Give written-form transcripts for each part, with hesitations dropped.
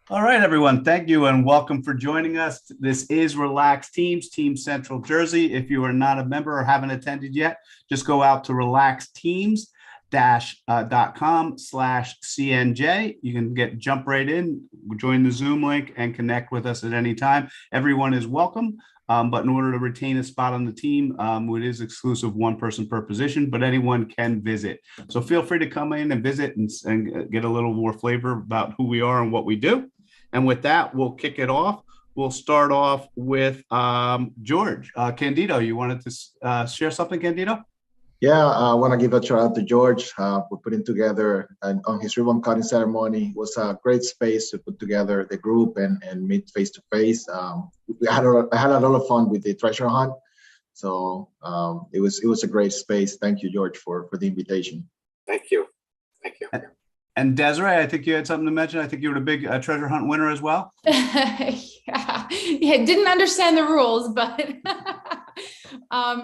All right, everyone. Thank you and welcome for joining us. This is Relax Teams, Team Central Jersey. If you are not a member or haven't attended yet, just go out to relaxteams.com/CNJ. You can jump right in, join the Zoom link and connect with us at any time. Everyone is welcome. But in order to retain a spot on the team, it is exclusive, one person per position, but anyone can visit. So feel free to come in and visit and get a little more flavor about who we are and what we do. And with that, we'll kick it off. We'll start off with George. Candido, you wanted to share something, Candido? Yeah, I want to give a shout out to George for putting together on his ribbon cutting ceremony. It was a great space to put together the group and meet face to face. I had a lot of fun with the treasure hunt, so it was a great space. Thank you, George, for the invitation. Thank you. And Desiree, I think you had something to mention. I think you were a big treasure hunt winner as well. Yeah, didn't understand the rules, but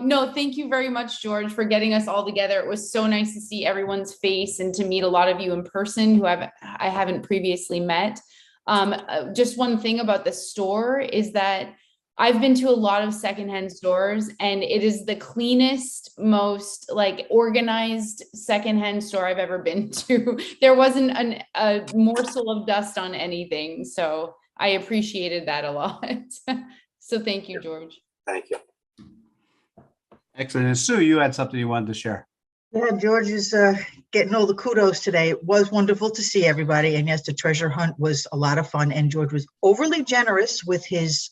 no, thank you very much, George, for getting us all together. It was so nice to see everyone's face and to meet a lot of you in person who I haven't previously met. Just one thing about the store is that I've been to a lot of secondhand stores and it is the cleanest, most organized secondhand store I've ever been to. There wasn't a morsel of dust on anything. So I appreciated that a lot. So thank you, George. Thank you. Excellent. And Sue, you had something you wanted to share. Yeah, George is getting all the kudos today. It was wonderful to see everybody. And yes, the treasure hunt was a lot of fun. And George was overly generous with his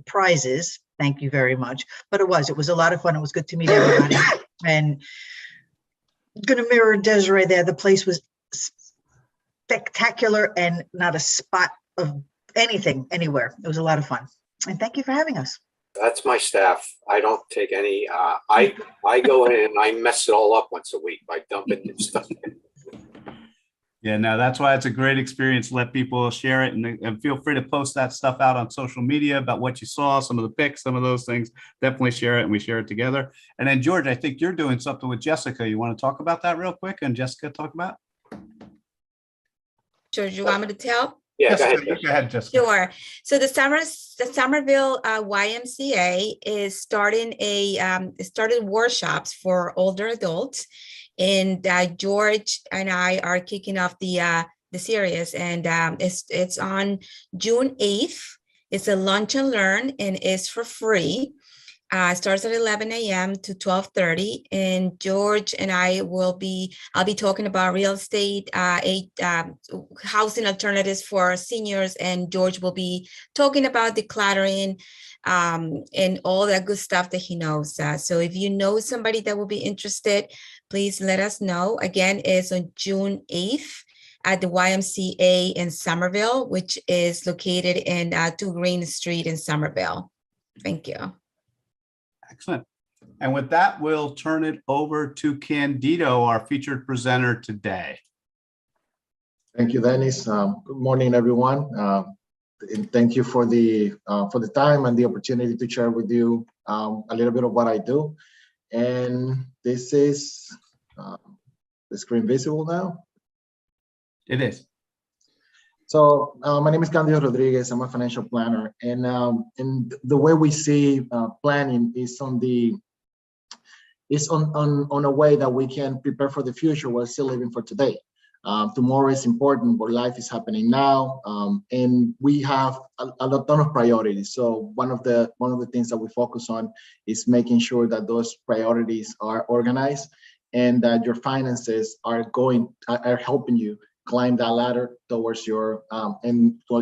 prizes. Thank you very much. But it was a lot of fun. It was good to meet everybody. And going to mirror Desiree there. The place was spectacular and not a spot of anything anywhere. It was a lot of fun. And thank you for having us. That's my staff. I don't take any. I go in and I mess it all up once a week by dumping new stuff in. Yeah, no, that's why it's a great experience. Let people share it and feel free to post that stuff out on social media about what you saw, some of the pics, some of those things. Definitely share it and we share it together. And then George, I think you're doing something with Jessica. You want to talk about that real quick and Jessica talk about? George, you want me to tell? Yeah, Yes, go go ahead, Jessica. Sure. So the Somerville YMCA is started workshops for older adults, and George and I are kicking off the series, and it's on June 8th. It's a lunch and learn, and it's for free. Starts at 11 a.m. to 12:30, and George and I'll be talking about real estate, housing alternatives for seniors, and George will be talking about decluttering and all that good stuff that he knows. So if you know somebody that will be interested, please let us know. Again, it's on June 8th at the YMCA in Somerville, which is located in 2 Green Street in Somerville. Thank you. Excellent. And with that, we'll turn it over to Candido, our featured presenter today. Thank you, Dennis. Good morning, everyone. And thank you for the time and the opportunity to share with you a little bit of what I do. And this is the screen visible now? It is. So my name is Candido Rodriguez. I'm a financial planner, and the way we see planning is on a way that we can prepare for the future while still living for today. Tomorrow is important, but life is happening now, and we have a ton of priorities. So one of the things that we focus on is making sure that those priorities are organized and that your finances are helping you climb that ladder towards your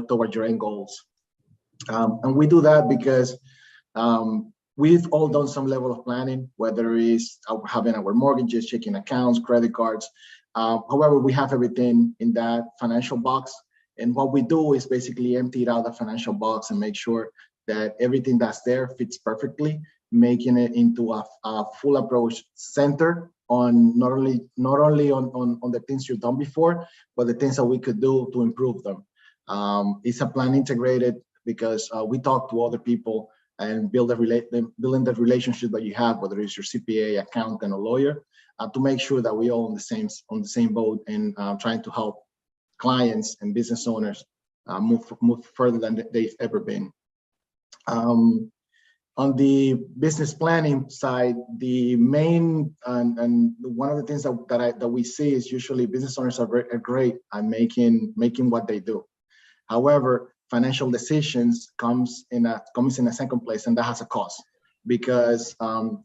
towards your end goals. And we do that because we've all done some level of planning, whether it's having our mortgages, checking accounts, credit cards. However, we have everything in that financial box. And what we do is basically empty out the financial box and make sure that everything that's there fits perfectly, making it into a full approach centered on not only on the things you've done before, but the things that we could do to improve them. It's a plan integrated because we talk to other people and building the relationship that you have, whether it's your CPA, accountant, or lawyer, to make sure that we all on the same boat and trying to help clients and business owners move further than they've ever been. On the business planning side, the main and one of the things that we see is usually business owners are great at making what they do. However, financial decisions comes in a second place, and that has a cost, because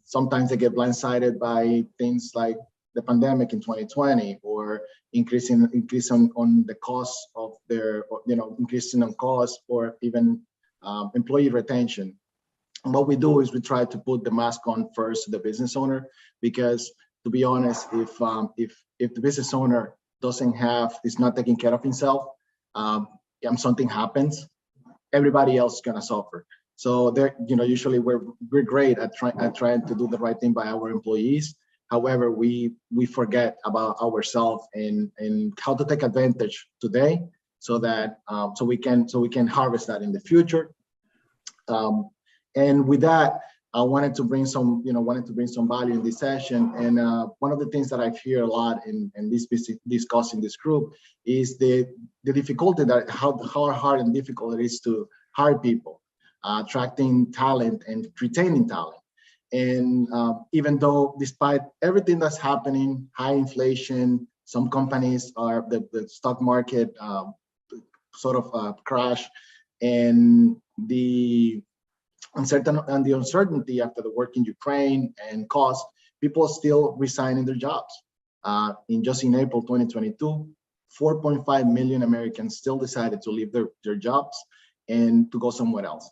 sometimes they get blindsided by things like the pandemic in 2020, or increase on the cost of their, increasing on cost, or even employee retention. And what we do is we try to put the mask on first to the business owner, because to be honest, if the business owner is not taking care of himself, and something happens, everybody else is gonna suffer. So usually we're great at trying to do the right thing by our employees. However, we forget about ourselves and how to take advantage today, so that so we can harvest that in the future. And with that, I wanted to bring some value in this session. And one of the things that I hear a lot in this discussed in this group is the difficulty that how hard and difficult it is to hire people, attracting talent and retaining talent. And even though, despite everything that's happening, high inflation, some companies are the stock market sort of crash, and the uncertainty after the war in Ukraine and cost, people are still resigning their jobs. In April 2022, 4.5 million Americans still decided to leave their jobs and to go somewhere else.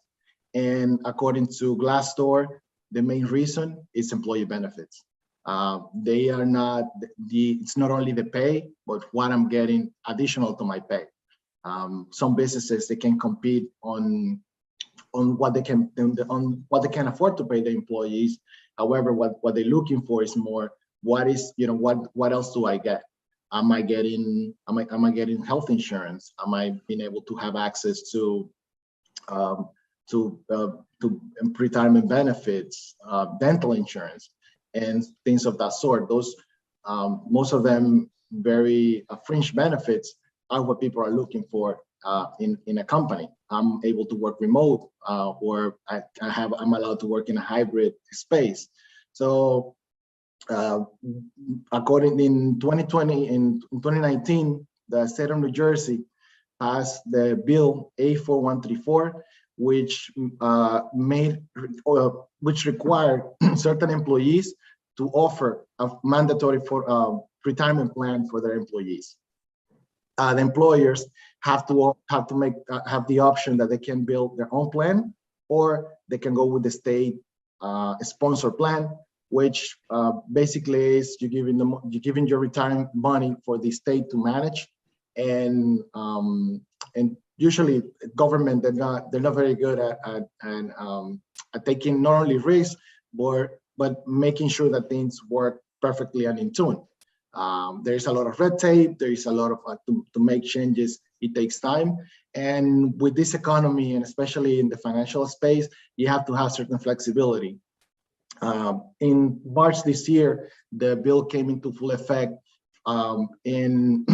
And according to Glassdoor, the main reason is employee benefits. They are not it's not only the pay, but what I'm getting additional to my pay. Some businesses, they can compete on what they can afford to pay the employees. However, what they're looking for is more, what else do I get? Am I getting health insurance? Am I being able to have access to retirement benefits, dental insurance, and things of that sort? Those most of them very fringe benefits are what people are looking for in a company. I'm able to work remote, or I'm allowed to work in a hybrid space. So according in 2019, the state of New Jersey passed the bill A4134, which required certain employees to offer a mandatory retirement plan for their employees. The employers have the option that they can build their own plan, or they can go with the state sponsor plan, which basically is you're giving your retirement money for the state to manage, and usually government, they're not very good at taking not only risks, but making sure that things work perfectly and in tune. There's a lot of red tape. There is a lot of to make changes. It takes time, and with this economy, and especially in the financial space, you have to have certain flexibility. In March this year, the bill came into full effect. In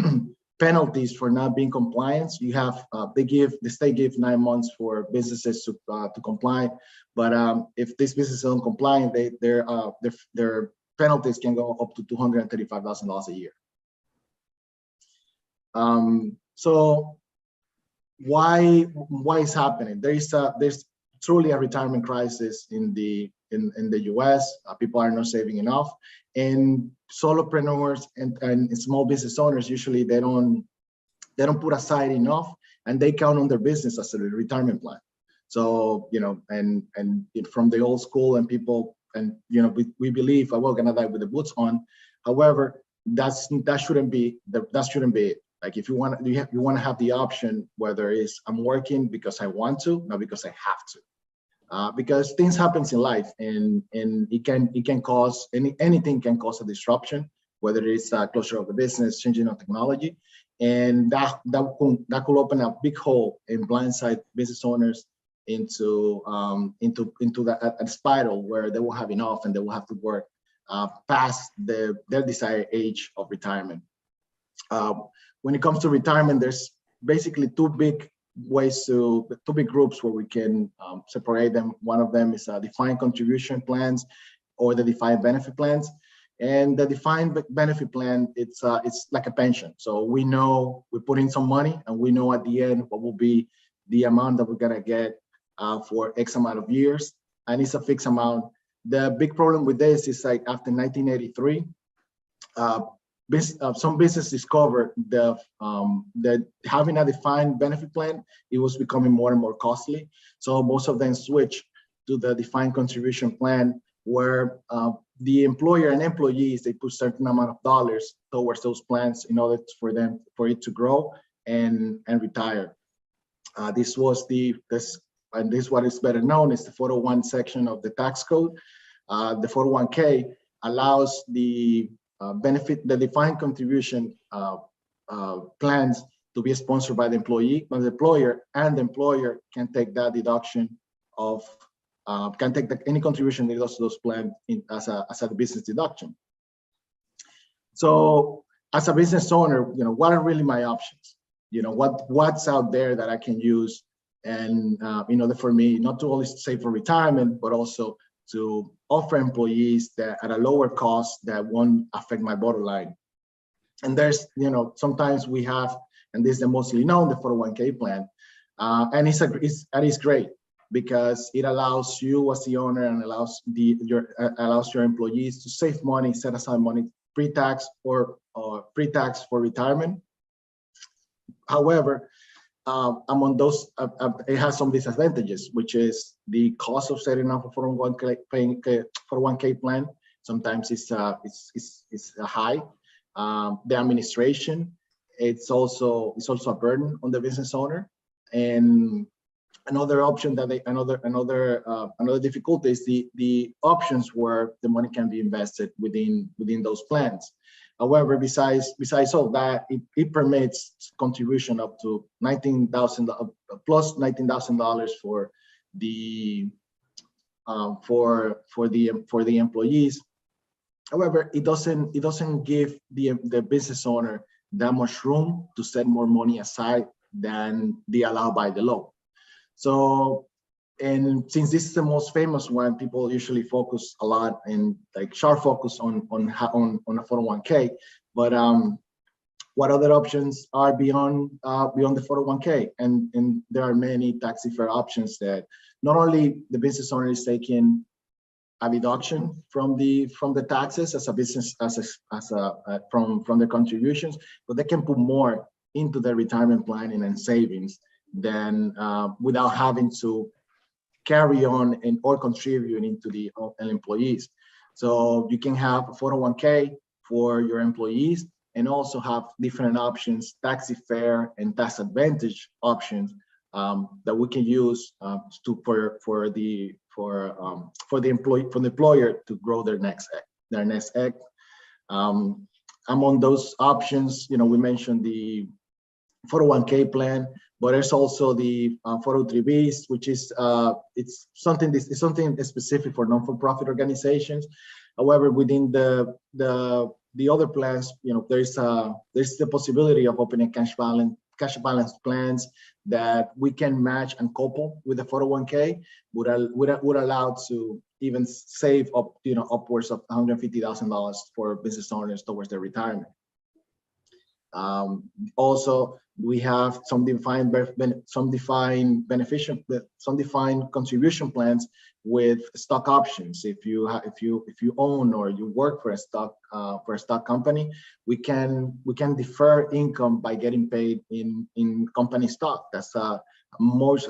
penalties for not being compliant, you have the state gives 9 months for businesses to comply, but if this business is uncompliant, their penalties can go up to $235,000 a year. So why is happening? There's truly a retirement crisis in the U.S. People are not saving enough, and solopreneurs and small business owners, usually they don't put aside enough, and they count on their business as a retirement plan. So and from the old school, and people, and we believe we're gonna die with the boots on. However, that shouldn't be it. Like, if you want to have the option, whether it's I'm working because I want to, not because I have to, because things happens in life, and it can cause anything can cause a disruption, whether it's a closure of the business, changing of technology, and that could open a big hole and blindside business owners into a spiral where they will have enough, and they will have to work past their desired age of retirement. When it comes to retirement, there's basically two big ways to two big groups where we can separate them. One of them is defined contribution plans or the defined benefit plans. And the defined benefit plan, it's like a pension. So we know we put in some money and we know at the end what will be the amount that we're gonna get for X amount of years, and it's a fixed amount. The big problem with this is like after 1983, some businesses discovered that having a defined benefit plan, it was becoming more and more costly. So most of them switched to the defined contribution plan, where the employer and employees, they put certain amount of dollars towards those plans in order for it to grow and retire. This is what is better known as the 401 section of the tax code. The 401k allows the defined contribution plans to be sponsored by the employer, and the employer can take that deduction of can take any contribution that goes to those plans as a business deduction. So as a business owner, what are really my options? What's out there that I can use, and in order for me not to only save for retirement, but also to offer employees that at a lower cost that won't affect my bottom line. And there's, sometimes we have, and this is the mostly known, the 401k plan, and it's great because it allows you as the owner and allows your employees to save money, set aside money pre-tax or pre-tax for retirement. However, among those, it has some disadvantages, which is the cost of setting up a 401k plan. Sometimes it's high. The administration, it's also a burden on the business owner. And another option that another difficulty is the options where the money can be invested within those plans. However, besides all that, it permits contribution up to $19,000 plus $19,000 for the employees. However, it doesn't give the business owner that much room to set more money aside than they allow by the law. So, and since this is the most famous one, people usually focus a lot and sharp focus on a 401k. But what other options are beyond the 401k? And there are many tax deferred options that not only the business owner is taking a deduction from the taxes as a business from the contributions, but they can put more into their retirement planning and savings than without having to carry on or contribute into the employees. So you can have a 401k for your employees and also have different options, tax deferred and tax advantage options that we can use for the employer to grow their next egg. Among those options, we mentioned the 401k plan, but there's also the 403bs, which is it's something specific for non-for-profit organizations. However, within the other plans, there's the possibility of opening cash balance plans that we can match and couple with the 401k would allow to even save up upwards of $150,000 for business owners towards their retirement. Also, we have some defined contribution plans with stock options. If you own or you work for a stock company, we can defer income by getting paid in company stock. That's how much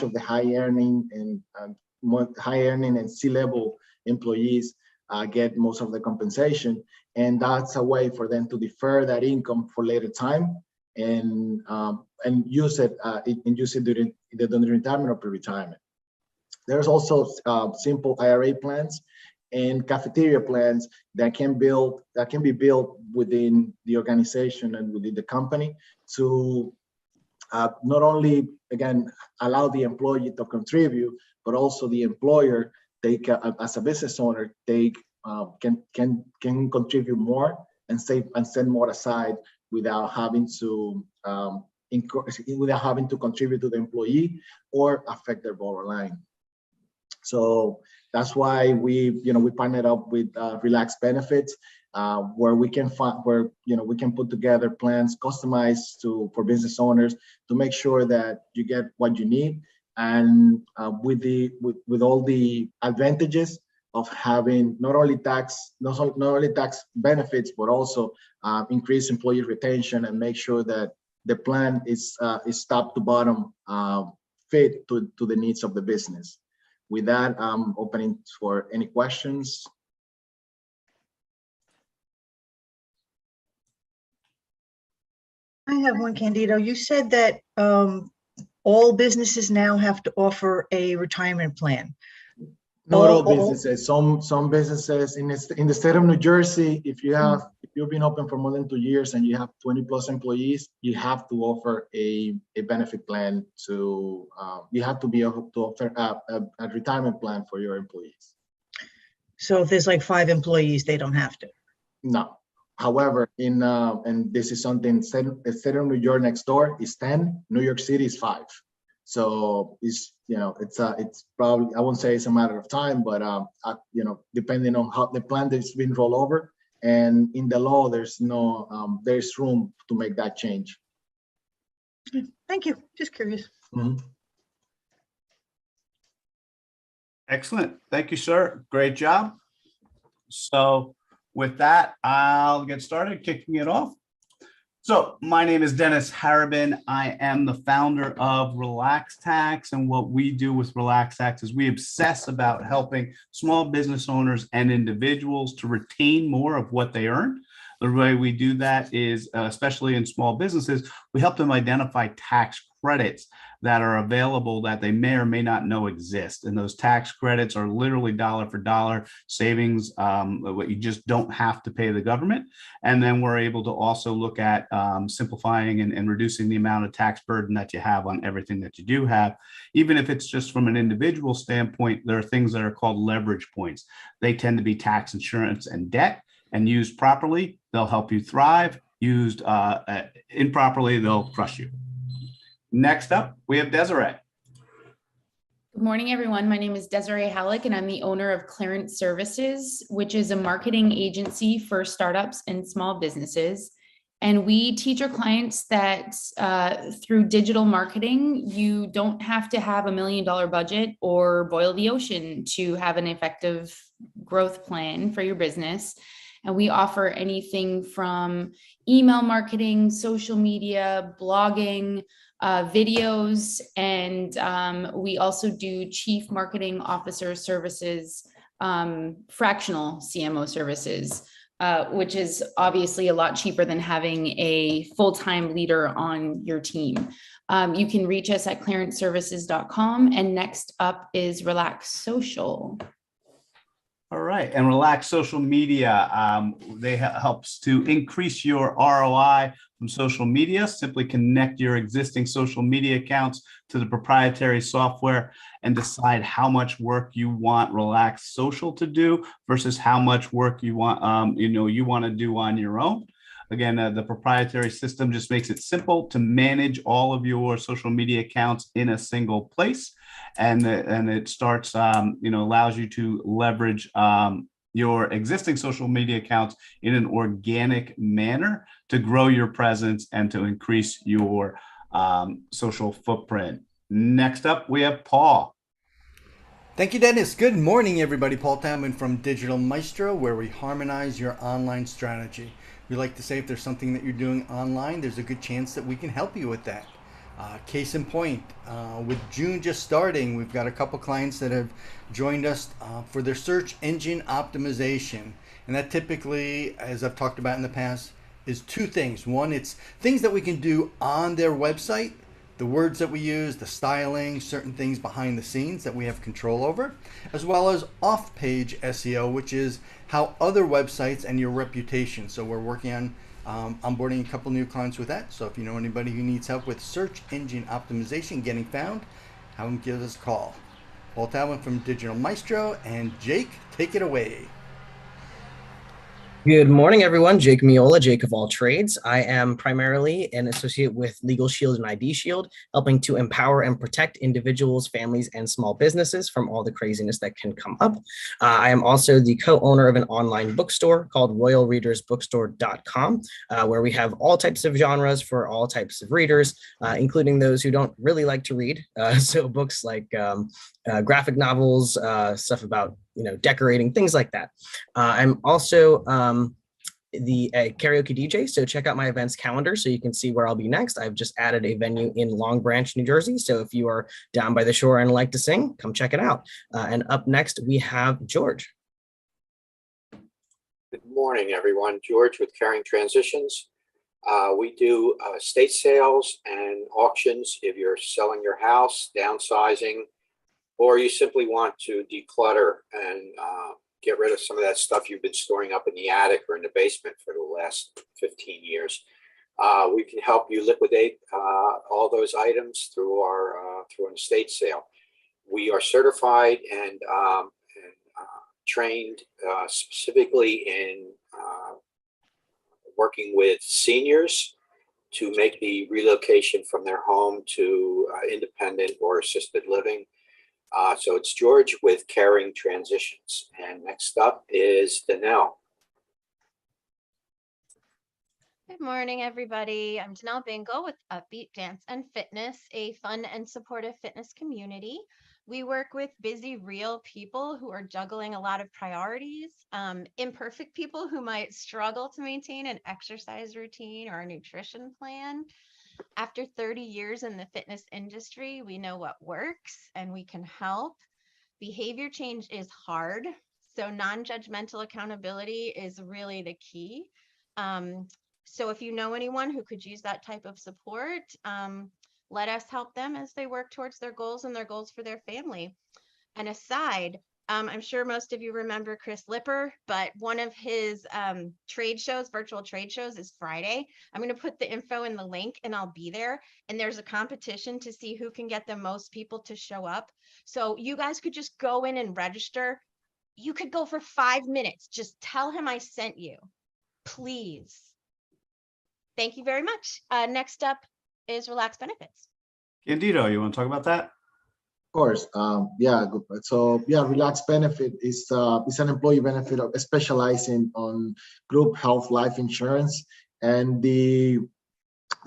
of the high earning and C-level employees get most of the compensation, and that's a way for them to defer that income for later time and use it during retirement or pre-retirement. There's also simple IRA plans and cafeteria plans that can be built within the organization and within the company to not only again allow the employee to contribute, but also the employer as a business owner can contribute more and save and send more aside without having to without having to contribute to the employee or affect their bottom line. So that's why we partnered up with Relax Benefits, where we can put together plans customized for business owners to make sure that you get what you need, and with all the advantages of having not only tax benefits, but also increase employee retention and make sure that the plan is top to bottom fit to the needs of the business. With that, I'm opening for any questions. I have one, Candido. You said that all businesses now have to offer a retirement plan. Not all businesses. Some businesses in the state of New Jersey, if you've been open for more than 2 years and you have 20 plus employees, you have to offer a benefit plan you have to be able to offer a retirement plan for your employees. So if there's like 5 employees, they don't have to. No. However, and this is something, the state of New York next door is 10, New York City is 5. So it's probably, I won't say it's a matter of time, but depending on how the plan that's been rolled over, and in the law, there's room to make that change. Thank you. Just curious. Mm-hmm. Excellent. Thank you, sir. Great job. So with that, I'll get started kicking it off. So my name is Dennis Harabin. I am the founder of Relax Tax. And what we do with Relax Tax is we obsess about helping small business owners and individuals to retain more of what they earn. The way we do that is, especially in small businesses, we help them identify tax credits that are available that they may or may not know exist. And those tax credits are literally dollar for dollar savings, what you just don't have to pay the government. And then we're able to also look at simplifying and reducing the amount of tax burden that you have on everything that you do have. Even if it's just from an individual standpoint, there are things that are called leverage points. They tend to be tax, insurance, and debt, and used properly, they'll help you thrive. Used improperly, they'll crush you. Next up, we have Desirae. Good morning, everyone. My name is Desirae Haluk, and I'm the owner of Clearance Services, which is a marketing agency for startups and small businesses. And we teach our clients that through digital marketing, you don't have to have $1 million budget or boil the ocean to have an effective growth plan for your business. And we offer anything from email marketing, social media, blogging, videos, and we also do chief marketing officer services, fractional CMO services, which is obviously a lot cheaper than having a full-time leader on your team. You can reach us at clearanceservices.com. And next up is Relax Social. All right, and Relax Social Media, they helps to increase your ROI from social media. Simply connect your existing social media accounts to the proprietary software and decide how much work you want Relax Social to do versus how much work you want you want to do on your own. Again, the proprietary system just makes it simple to manage all of your social media accounts in a single place. And it starts, allows you to leverage your existing social media accounts in an organic manner to grow your presence and to increase your social footprint. Next up, we have Paul. Thank you, Dennis. Good morning, everybody. Paul Taubman from Digital Maestro, where we harmonize your online strategy. We like to say if there's something that you're doing online, there's a good chance that we can help you with that. Case in point, with June just starting, we've got a couple clients that have joined us for their search engine optimization. And that typically, as I've talked about in the past, is 2 things. One, it's things that we can do on their website, the words that we use, the styling, certain things behind the scenes that we have control over, as well as off-page SEO, which is how other websites and your reputation. So we're working on onboarding a couple new clients with that. So if you know anybody who needs help with search engine optimization, getting found, have them give us a call. Paul Taubman from Digital Maestro, and Jake, take it away. Good morning, everyone. Jake Meola, Jake of all trades. I am primarily an associate with Legal Shield and ID Shield, helping to empower and protect individuals, families, and small businesses from all the craziness that can come up. I am also the co-owner of an online bookstore called royalreadersbookstore.com, where we have all types of genres for all types of readers, including those who don't really like to read. So books like graphic novels, stuff about decorating, things like that. I'm also the karaoke DJ, so check out my events calendar so you can see where I'll be next. I've just added a venue in Long Branch, New Jersey, so if you are down by the shore and like to sing, come check it out. And up next, we have George. Good morning, everyone. George with Caring Transitions. We do estate sales and auctions if you're selling your house, downsizing, or you simply want to declutter and get rid of some of that stuff you've been storing up in the attic or in the basement for the last 15 years. We can help you liquidate all those items through an estate sale. We are certified and trained specifically in working with seniors to make the relocation from their home to independent or assisted living. So it's George with Caring Transitions. And next up is Denel. Good morning, everybody. I'm Denel Bingel with Upbeat Dance and Fitness, a fun and supportive fitness community. We work with busy, real people who are juggling a lot of priorities, imperfect people who might struggle to maintain an exercise routine or a nutrition plan. After 30 years in the fitness industry, we know what works and we can help. Behavior change is hard, so non-judgmental accountability is really the key. So if you know anyone who could use that type of support, let us help them as they work towards their goals and their goals for their family. And aside, I'm sure most of you remember Chris Lipper, but one of his trade shows, virtual trade shows, is Friday. I'm going to put the info in the link and I'll be there. And there's a competition to see who can get the most people to show up. So you guys could just go in and register. You could go for 5 minutes. Just tell him I sent you, please. Thank you very much. Next up is Relaxed Benefits. Candido, you want to talk about that? Of course, yeah. So yeah, Relaxed Benefit is an employee benefit specializing on group health life insurance, and the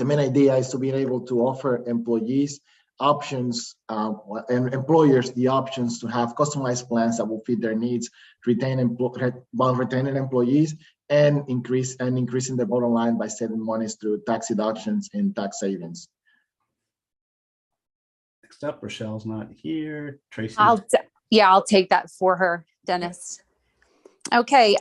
main idea is to be able to offer employees options and employers the options to have customized plans that will fit their needs, while retaining employees and increasing their bottom line by saving monies through tax deductions and tax savings. Next up, Rochelle's not here. Tracy. I'll take that for her, Dennis. Okay,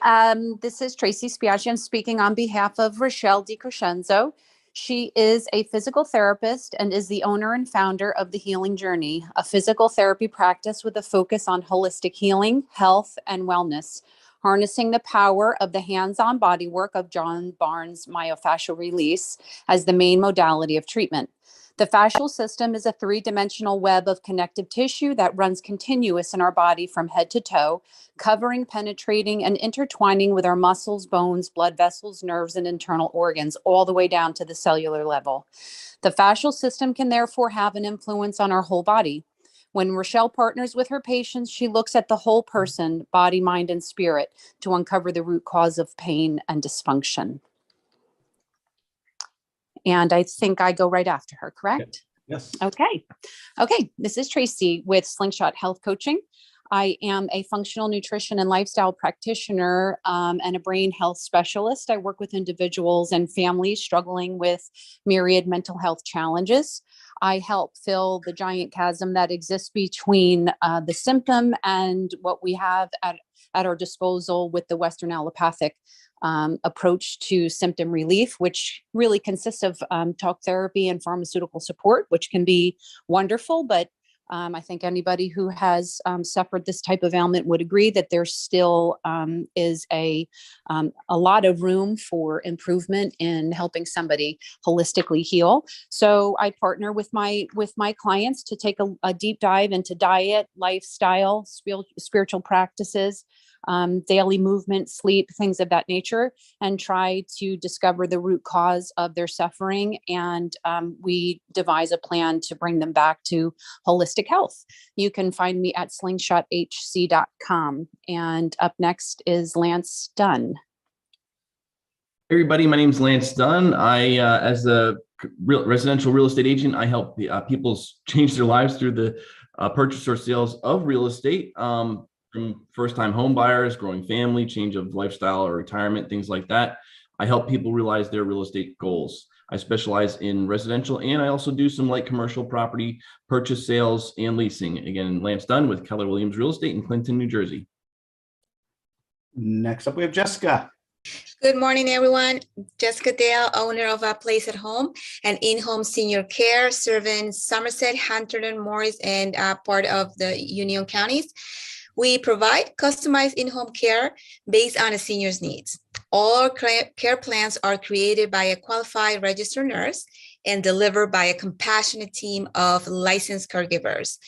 this is Tracy Spiaggia. I'm speaking on behalf of Rochelle DeCrescenzo. She is a physical therapist and is the owner and founder of The Healing Journey, a physical therapy practice with a focus on holistic healing, health, and wellness, harnessing the power of the hands-on body work of John Barnes myofascial release as the main modality of treatment. The fascial system is a three-dimensional web of connective tissue that runs continuous in our body from head to toe, covering, penetrating, and intertwining with our muscles, bones, blood vessels, nerves, and internal organs, all the way down to the cellular level. The fascial system can therefore have an influence on our whole body. When Rochelle partners with her patients, she looks at the whole person, body, mind, and spirit, to uncover the root cause of pain and dysfunction. And I think I go right after her, correct? Yes. Okay. This is Tracy with Slingshot Health Coaching. I am a functional nutrition and lifestyle practitioner and a brain health specialist. I work with individuals and families struggling with myriad mental health challenges. I help fill the giant chasm that exists between the symptom and what we have at our disposal with the Western allopathic approach to symptom relief, which really consists of talk therapy and pharmaceutical support, which can be wonderful. But I think anybody who has suffered this type of ailment would agree that there still is a lot of room for improvement in helping somebody holistically heal. So I partner with my clients to take a deep dive into diet, lifestyle, spiritual practices, daily movement, sleep, things of that nature, and try to discover the root cause of their suffering. And we devise a plan to bring them back to holistic health. You can find me at slingshothc.com. And up next is Lance Dunn. Hey everybody, my name is Lance Dunn. I, as a residential real estate agent, I help people change their lives through the purchase or sales of real estate, from first-time home buyers, growing family, change of lifestyle or retirement, things like that. I help people realize their real estate goals. I specialize in residential, and I also do some light commercial property purchase, sales, and leasing. Again, Lance Dunn with Keller Williams Real Estate in Clinton, New Jersey. Next up, we have Jessica. Good morning, everyone. Jessica Dale, owner of A Place at Home and in-home senior care, serving Somerset, Hunterdon, Morris, and part of the Union counties. We provide customized in-home care based on a senior's needs. All care plans are created by a qualified registered nurse and delivered by a compassionate team of licensed caregivers.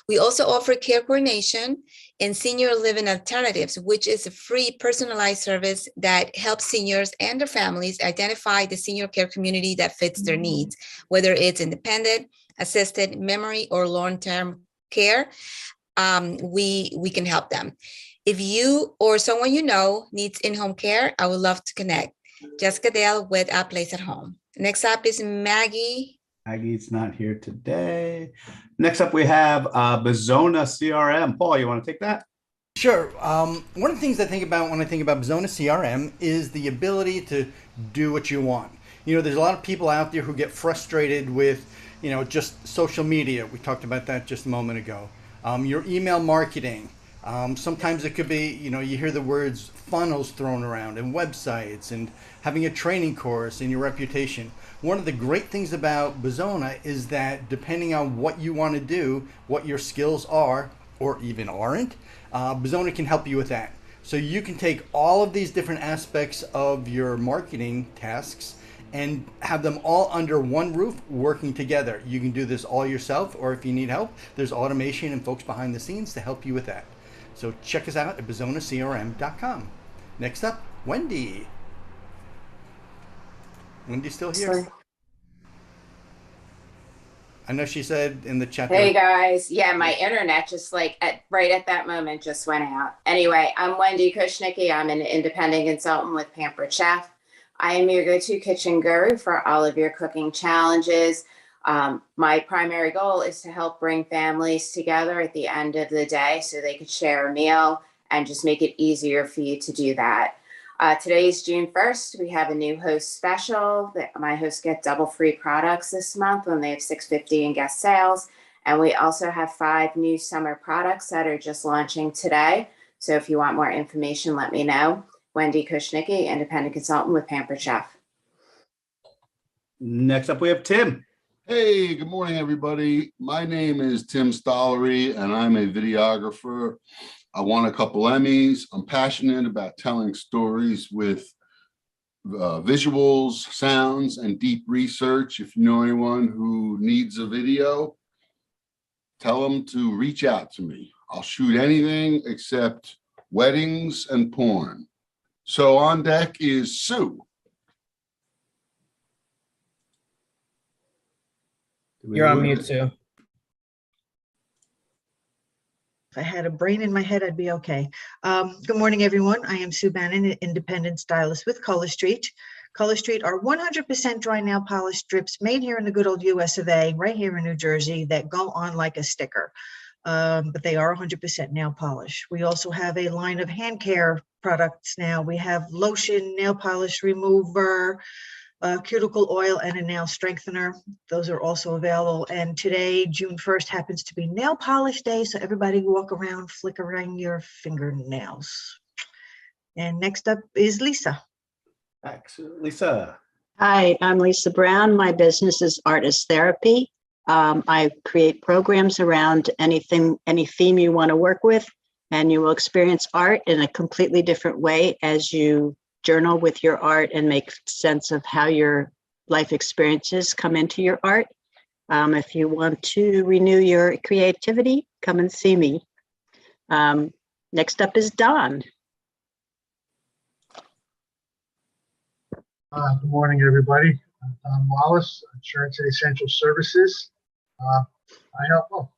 We also offer care coordination and senior living alternatives, which is a free personalized service that helps seniors and their families identify the senior care community that fits their needs, whether it's independent, assisted, memory, or long-term care. We can help them. If you or someone you know needs in-home care, I would love to connect. Jessica Dale with A Place at Home. Next up is Maggie. Maggie's not here today. Next up, we have Bizona CRM. Paul, you want to take that? Sure. One of the things I think about when I think about Bizona CRM is the ability to do what you want. You know, there's a lot of people out there who get frustrated with, just social media. We talked about that just a moment ago. Your email marketing. Sometimes it could be, you hear the words funnels thrown around and websites and having a training course and your reputation. One of the great things about Bizona is that depending on what you want to do, what your skills are, or even aren't, Bizona can help you with that. So you can take all of these different aspects of your marketing tasks and have them all under one roof working together. You can do this all yourself, or if you need help, there's automation and folks behind the scenes to help you with that. So check us out at bizonacrm.com. Next up, Wendy. Wendy's still here. Sorry. I know she said in the chat. Hey guys, yeah, my internet just right at that moment just went out. Anyway, I'm Wendy Kushnicki. I'm an independent consultant with Pampered Chef. I am your go-to kitchen guru for all of your cooking challenges. My primary goal is to help bring families together at the end of the day so they could share a meal and just make it easier for you to do that. Today is June 1st. We have a new host special. My hosts get double free products this month when they have $6.50 in guest sales. And we also have 5 new summer products that are just launching today. So if you want more information, let me know. Wendy Kushnicki, independent consultant with Pampered Chef. Next up, we have Tim. Hey, good morning, everybody. My name is Tim Stollery, and I'm a videographer. I won a couple Emmys. I'm passionate about telling stories with visuals, sounds, and deep research. If you know anyone who needs a video, tell them to reach out to me. I'll shoot anything except weddings and porn. So on deck is Sue. You're on mute, Sue. If I had a brain in my head, I'd be okay. Good morning, everyone. I am Sue Banton, an independent stylist with Color Street. Color Street are 100% dry nail polish strips made here in the good old US of A, right here in New Jersey, that go on like a sticker. But they are 100% nail polish. We also have a line of hand care products now. We have lotion, nail polish remover, cuticle oil, and a nail strengthener. Those are also available. And today, June 1st, happens to be nail polish day, so everybody walk around flickering your fingernails. And next up is Lisa. Excellent. Lisa. Hi, I'm Lisa Brown. My business is Artist Therapy. I create programs around any theme you want to work with, and you will experience art in a completely different way as you journal with your art and make sense of how your life experiences come into your art. If you want to renew your creativity, come and see me. Next up is Don. Good morning, everybody. I'm Tom Wallace, Insurance and Essential Services. I help. Oh,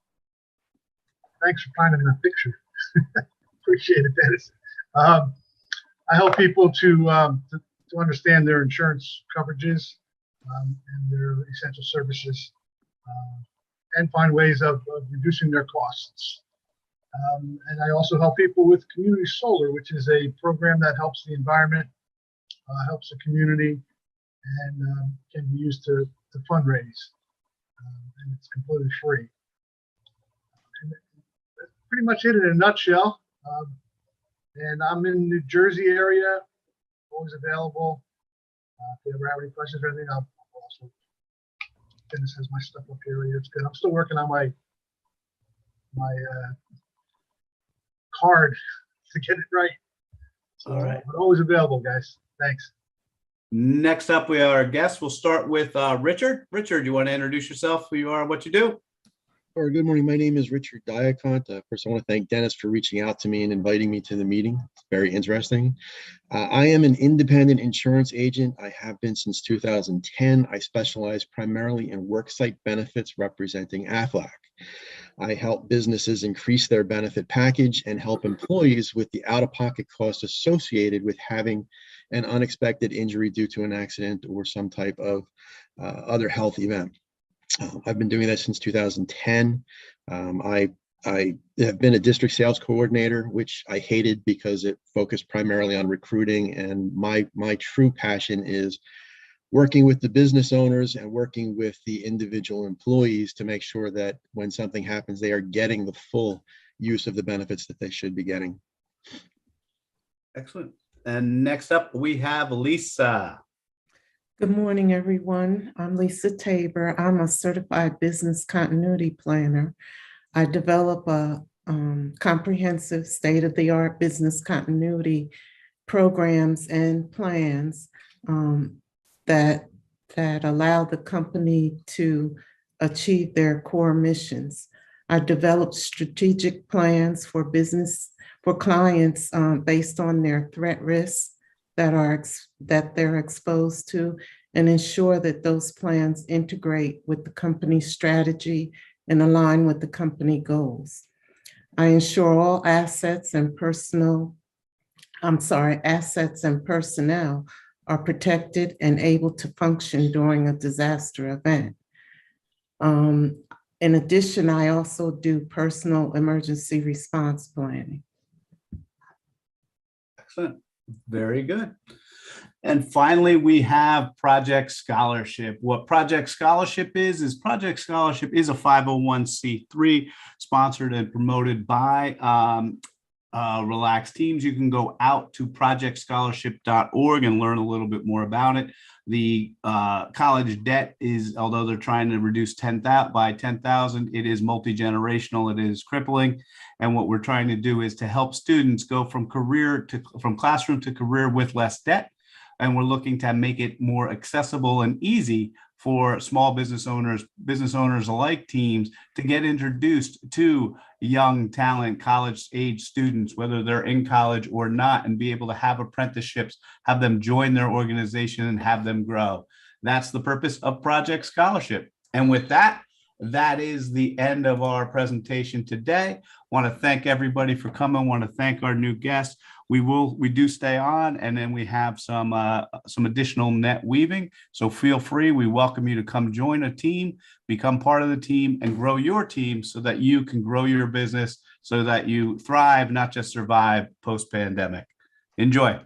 thanks for finding the picture. Appreciate it, Dennis. I help people to understand their insurance coverages and their essential services, and find ways of reducing their costs. And I also help people with community solar, which is a program that helps the environment, helps the community, and can be used to fundraise. And it's completely free. And that's pretty much it in a nutshell. And I'm in New Jersey area, always available. If you ever have any questions or anything, I'll also, Dennis has my stuff up here. It's good. I'm still working on my card to get it right. So, all right. But always available, guys. Thanks. Next up, we are our guests. We'll start with Richard. Richard, you want to introduce yourself, who you are, what you do? Sure. Good morning. My name is Richard Diacont. First, I want to thank Dennis for reaching out to me and inviting me to the meeting. It's very interesting. I am an independent insurance agent. I have been since 2010. I specialize primarily in worksite benefits representing AFLAC. I help businesses increase their benefit package and help employees with the out-of-pocket costs associated with having an unexpected injury due to an accident or some type of other health event. I've been doing that since 2010. I have been a district sales coordinator, which I hated because it focused primarily on recruiting. And my true passion is working with the business owners and working with the individual employees to make sure that when something happens, they are getting the full use of the benefits that they should be getting. Excellent. And next up, we have Lisa. Good morning, everyone. I'm Lisa Tabor. I'm a certified business continuity planner. I develop a comprehensive state-of-the-art business continuity programs and plans that allow the company to achieve their core missions. I develop strategic plans for clients based on their threat risks that they're exposed to, and ensure that those plans integrate with the company's strategy and align with the company goals. I ensure all assets and personnel are protected and able to function during a disaster event. In addition, I also do personal emergency response planning. Excellent. Very good. And finally, we have Project Scholarship. What Project Scholarship is Project Scholarship is a 501c3 sponsored and promoted by Relaxed Teams. You can go out to projectscholarship.org and learn a little bit more about it. The college debt is, although they're trying to reduce 10,000 by 10,000, it is multi-generational, it is crippling. And what we're trying to do is to help students go from classroom to career with less debt. And we're looking to make it more accessible and easy for small business owners alike, teams, to get introduced to young talent, college age students, whether they're in college or not, and be able to have apprenticeships, have them join their organization and have them grow. That's the purpose of Project Scholarship. And with that, that is the end of our presentation today. Want to thank everybody for coming. Want to thank our new guests. We do stay on, and then we have some additional net weaving. So feel free. We welcome you to come join a team, become part of the team, and grow your team so that you can grow your business, so that you thrive, not just survive post-pandemic. Enjoy.